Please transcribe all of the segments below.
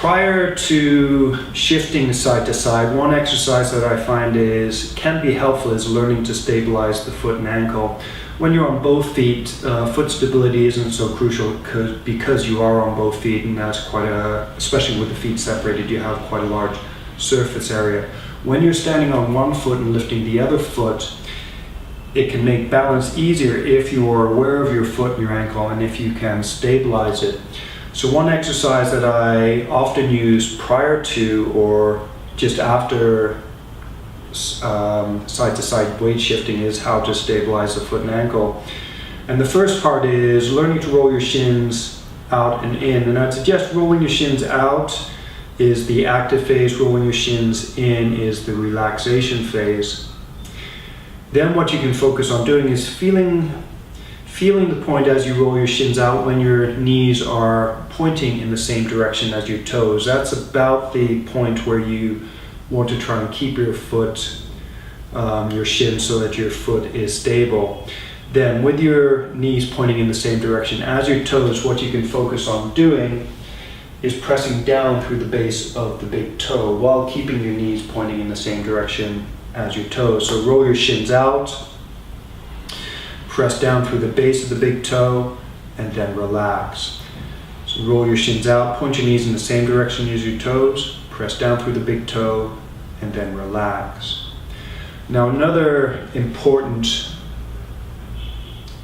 Prior to shifting side to side, one exercise that I find can be helpful is learning to stabilize the foot and ankle. When you're on both feet, foot stability isn't so crucial because you are on both feet, and that's especially with the feet separated, you have quite a large surface area. When you're standing on one foot and lifting the other foot, it can make balance easier if you are aware of your foot and your ankle and if you can stabilize it. So one exercise that I often use prior to or just after side-to-side weight shifting is how to stabilize the foot and ankle. And the first part is learning to roll your shins out and in. And I'd suggest rolling your shins out is the active phase, rolling your shins in is the relaxation phase. Then what you can focus on doing is feeling the point as you roll your shins out when your knees are pointing in the same direction as your toes. That's about the point where you want to try and keep your foot, your shin, so that your foot is stable. Then with your knees pointing in the same direction as your toes, what you can focus on doing is pressing down through the base of the big toe while keeping your knees pointing in the same direction as your toes. So roll your shins out, press down through the base of the big toe, and then relax. So roll your shins out, point your knees in the same direction as your toes, press down through the big toe, and then relax. Now another important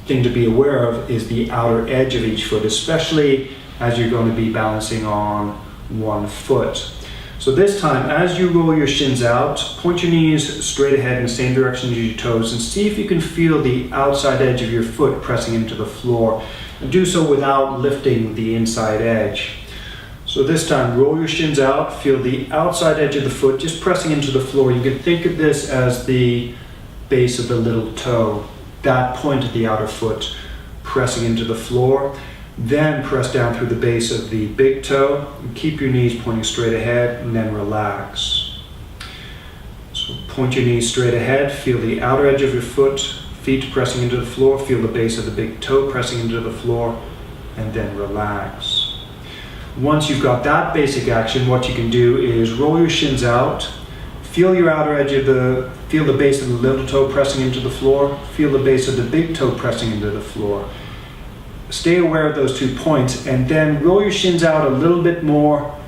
thing to be aware of is the outer edge of each foot, especially as you're going to be balancing on one foot. So this time, as you roll your shins out, point your knees straight ahead in the same direction as your toes and see if you can feel the outside edge of your foot pressing into the floor. And do so without lifting the inside edge. So this time, roll your shins out, feel the outside edge of the foot just pressing into the floor. You can think of this as the base of the little toe, that point of the outer foot pressing into the floor. Then press down through the base of the big toe, and keep your knees pointing straight ahead, and then relax. So point your knees straight ahead, feel the outer edge of your foot, feet pressing into the floor, feel the base of the big toe pressing into the floor, and then relax. Once you've got that basic action, what you can do is roll your shins out, feel your outer edge feel the base of the little toe pressing into the floor, feel the base of the big toe pressing into the floor. Stay aware of those 2 points, and then roll your shins out a little bit more,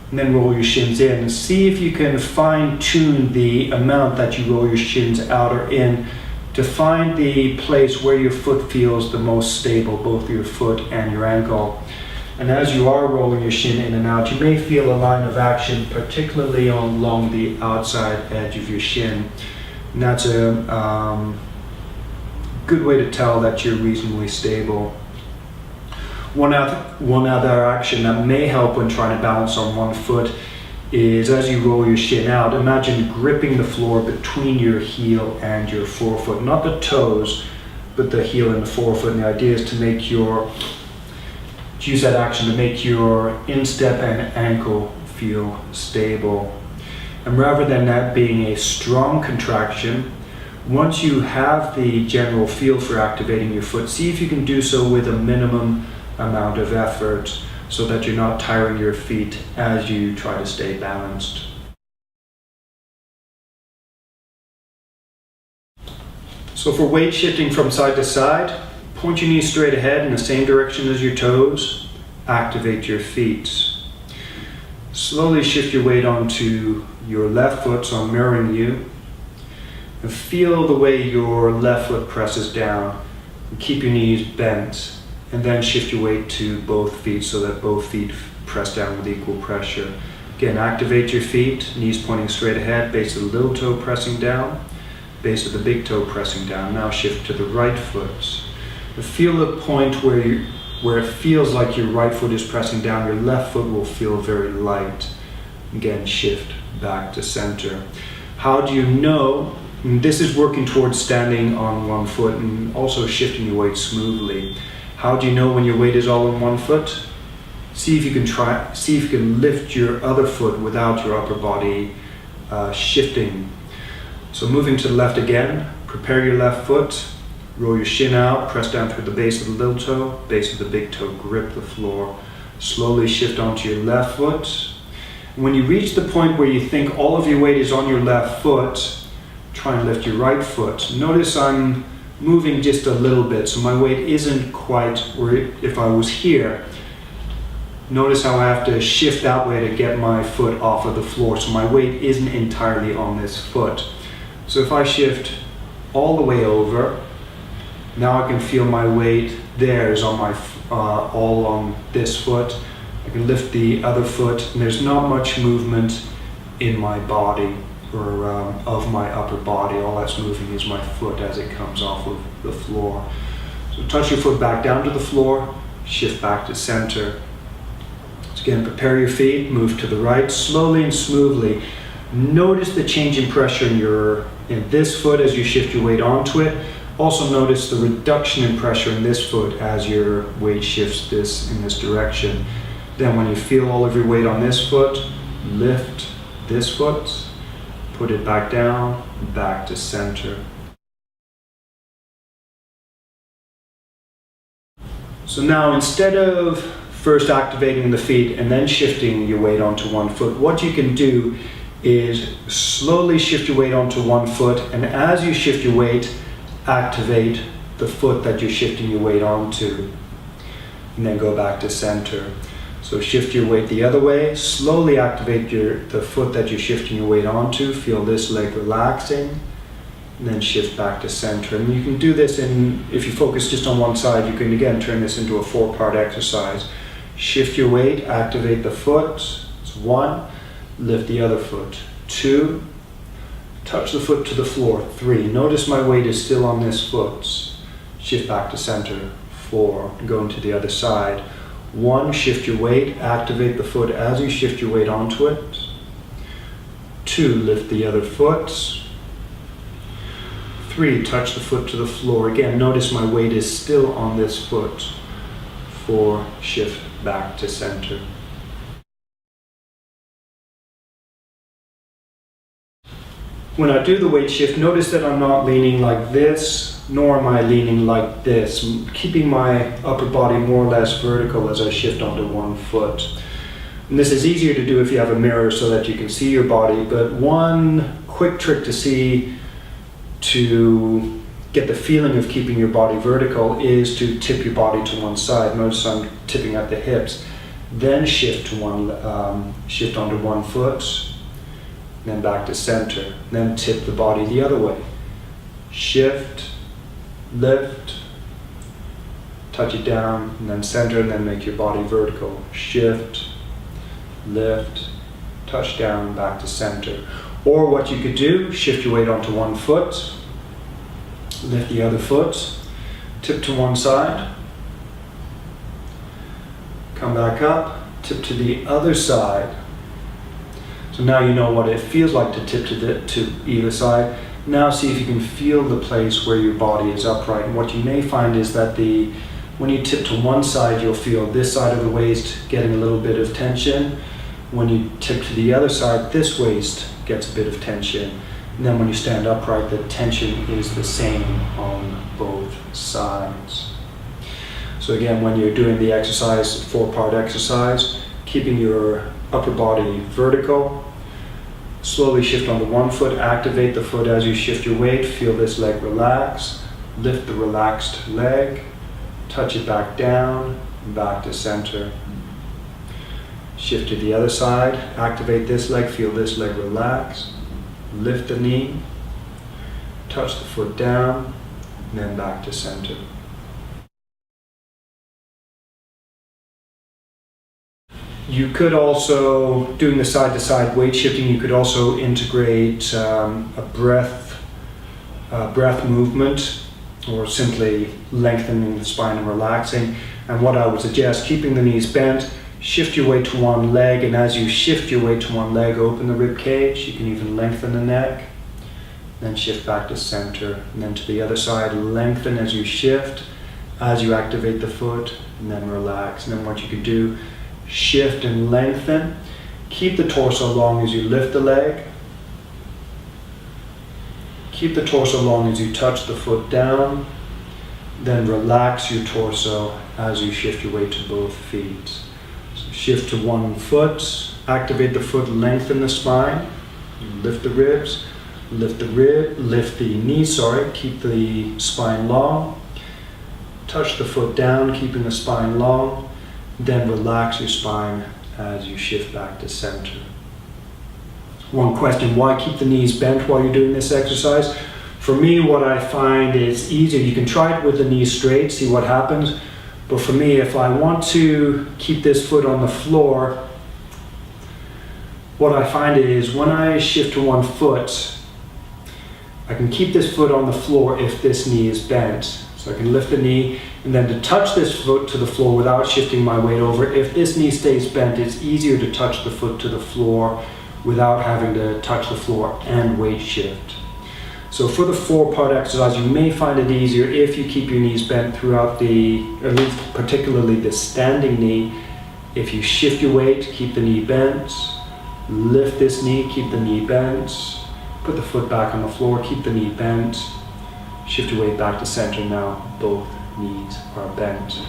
and then roll your shins in. And see if you can fine-tune the amount that you roll your shins out or in to find the place where your foot feels the most stable, both your foot and your ankle. And as you are rolling your shin in and out, you may feel a line of action, particularly along the outside edge of your shin. And that's a good way to tell that you're reasonably stable. One other action that may help when trying to balance on one foot is as you roll your shin out, imagine gripping the floor between your heel and your forefoot, not the toes, but the heel and the forefoot. And the idea is to use that action to make your instep and ankle feel stable. And rather than that being a strong contraction, once you have the general feel for activating your foot, see if you can do so with a minimum amount of effort so that you're not tiring your feet as you try to stay balanced. So for weight shifting from side to side, point your knees straight ahead in the same direction as your toes. Activate your feet. Slowly shift your weight onto your left foot, so I'm mirroring you. And feel the way your left foot presses down. And keep your knees bent. And then shift your weight to both feet so that both feet press down with equal pressure. Again, activate your feet, knees pointing straight ahead, base of the little toe pressing down, base of the big toe pressing down. Now shift to the right foot. Feel the point where it feels like your right foot is pressing down, your left foot will feel very light. Again, shift back to center. How do you know? This is working towards standing on one foot and also shifting your weight smoothly. How do you know when your weight is all in one foot? See if you can lift your other foot without your upper body shifting. So moving to the left again, prepare your left foot, roll your shin out, press down through the base of the little toe, base of the big toe, grip the floor. Slowly shift onto your left foot, When you reach the point where you think all of your weight is on your left foot, try and lift your right foot. Notice I'm moving just a little bit, so my weight isn't quite where if I was here. Notice how I have to shift that way to get my foot off of the floor, so my weight isn't entirely on this foot. So if I shift all the way over, now I can feel my weight there is on my all on this foot. I can lift the other foot, and there's not much movement in my body or of my upper body. All that's moving is my foot as it comes off of the floor. So touch your foot back down to the floor, shift back to center. So again, prepare your feet, move to the right, slowly and smoothly. Notice the change in pressure in this foot as you shift your weight onto it. Also notice the reduction in pressure in this foot as your weight shifts in this direction. Then when you feel all of your weight on this foot, lift this foot, put it back down, back to center. So now instead of first activating the feet and then shifting your weight onto one foot, what you can do is slowly shift your weight onto one foot, and as you shift your weight, activate the foot that you're shifting your weight onto, and then go back to center. So shift your weight the other way, slowly activate the foot that you're shifting your weight onto, feel this leg relaxing, and then shift back to center. And you can do this if you focus just on one side, you can again turn this into a 4-part exercise. Shift your weight, activate the foot, it's 1, lift the other foot, 2, touch the foot to the floor, 3, notice my weight is still on this foot, shift back to center, 4, go into the other side. 1, shift your weight, activate the foot as you shift your weight onto it. 2, lift the other foot. 3, touch the foot to the floor. Again, notice my weight is still on this foot. 4, shift back to center. When I do the weight shift, notice that I'm not leaning like this, nor am I leaning like this. I'm keeping my upper body more or less vertical as I shift onto one foot. And this is easier to do if you have a mirror so that you can see your body, but one quick trick to see to get the feeling of keeping your body vertical is to tip your body to one side. Notice I'm tipping at the hips. Then shift onto one foot, then back to center, then tip the body the other way. Shift, lift, touch it down, and then center, and then make your body vertical. Shift, lift, touch down, back to center. Or what you could do, shift your weight onto one foot, lift the other foot, tip to one side, come back up, tip to the other side. So now you know what it feels like to tip to either side. Now see if you can feel the place where your body is upright. And what you may find is that when you tip to one side, you'll feel this side of the waist getting a little bit of tension. When you tip to the other side, this waist gets a bit of tension. And then when you stand upright, the tension is the same on both sides. So again, when you're doing the exercise, 4-part exercise, keeping your upper body vertical, slowly shift onto one foot, activate the foot as you shift your weight, feel this leg relax, lift the relaxed leg, touch it back down, back to center. Shift to the other side, activate this leg, feel this leg relax, lift the knee, touch the foot down, and then back to center. You could also, doing the side-to-side weight shifting, you could also integrate a breath movement, or simply lengthening the spine and relaxing. And what I would suggest, keeping the knees bent, shift your weight to one leg, and as you shift your weight to one leg, open the rib cage. You can even lengthen the neck, then shift back to center, and then to the other side, lengthen as you shift, as you activate the foot, and then relax. And then what you could do, shift and lengthen. Keep the torso long as you lift the leg. Keep the torso long as you touch the foot down. Then relax your torso as you shift your weight to both feet. So shift to one foot, activate the foot, lengthen the spine, lift the ribs, lift the knee, keep the spine long, touch the foot down, keeping the spine long, then relax your spine as you shift back to center. One question, why keep the knees bent while you're doing this exercise? For me, what I find is easier. You can try it with the knees straight, see what happens. But for me, if I want to keep this foot on the floor, what I find is when I shift to one foot, I can keep this foot on the floor if this knee is bent. So I can lift the knee, and then to touch this foot to the floor without shifting my weight over. If this knee stays bent, it's easier to touch the foot to the floor without having to touch the floor and weight shift. So for the 4-part exercise, you may find it easier if you keep your knees bent throughout at least particularly the standing knee. If you shift your weight, keep the knee bent, lift this knee, keep the knee bent, put the foot back on the floor, keep the knee bent, shift your weight back to center. Now both knees are bent.